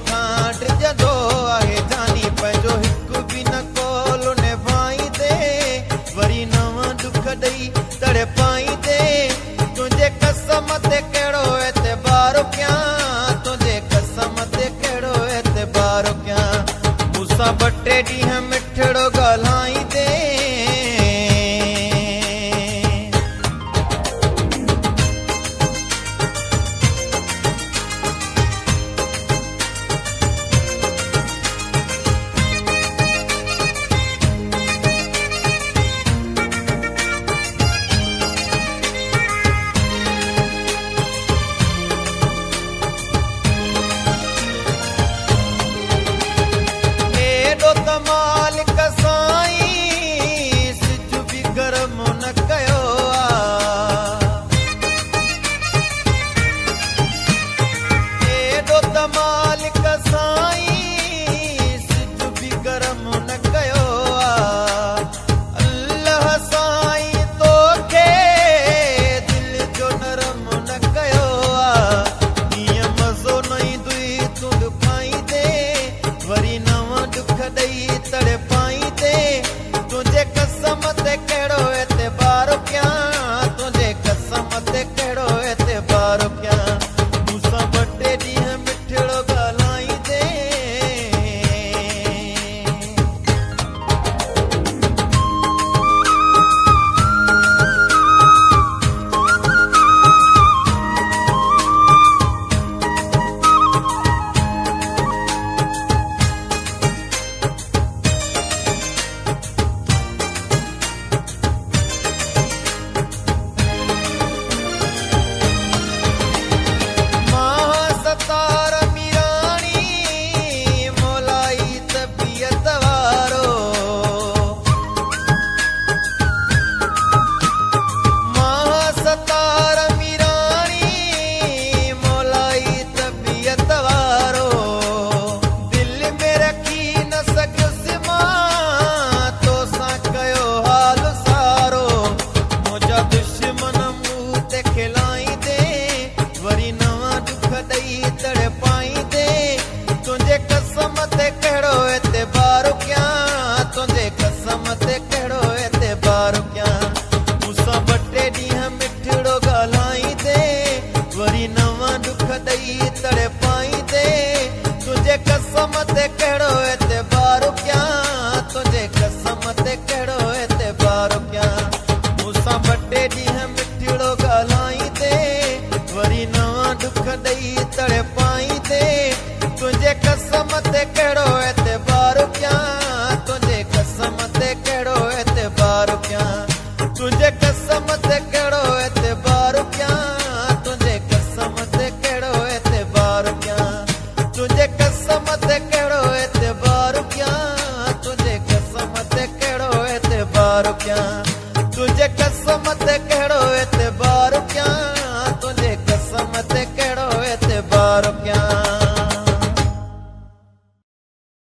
खां ड्रिजंदो आहे जानी पंहिंजो हिकु बि न कोल निभाईंदे वरी नवां दुख ॾेई तड़पाईंदे तुंहिंजे कसम ते कहिड़ो एतबार कयां तुंहिंजे कसम ते कहिड़ो एतबार कयां मूंसां ॿ टे ॾींहं मिठड़ो ॻाल्हाईंदे मालिक साईं सिज बि गरम न कयो एॾो त मालिक साईं सिज बि गरम न कयो अल्लाह साईं तोखे दिल जो नरम न कयो हीअं मज़ो न ईंदुई तूं ॾुखाईंदे वरी नवां दुख ॾेई तड़पाईंदे तुंहिंजे कसम ते कहिड़ो एतबार कयां तुंहिंजे कसम ते कहिड़ो एतबार कयां मूंसां ॿ टे ॾींहं मिठड़ो ॻाल्हाईंदे तुंहिंजे कसम ते कहिड़ो एतबार कयां तुंहिंजे कसम ते कहिड़ो एतबार कयां मूंसां ॿ टे ॾींहं मिठड़ो ॻाल्हाईंदे वरी नवां दुख ॾेई तड़पाईंदे तुंहिंजे कसम ते कहिड़ो एतबार कयां तुंहिंजे कसम ते कहिड़ो एतबार कयां मूंसां ॿ टे ॾींहं मिठड़ो ॻाल्हाईंदे वरी नवां दुख ॾेई तड़पाईंदे तुंहिंजे कसम ते कहिड़ो एतबार कयां तुंहिंजे कसम ते कहिड़ो एतबार कयां तुंहिंजे कसम ते कहिड़ो एतबार कयां तुंहिंजे कसम ते कहिड़ो एतबार कयां तुंहिंजे कसम ते कहिड़ो एतबार कयां तुंहिंजे कसम ते कहिड़ो एतबार कयां तुंहिंजे कसम ते कहिड़ो एतबार कयां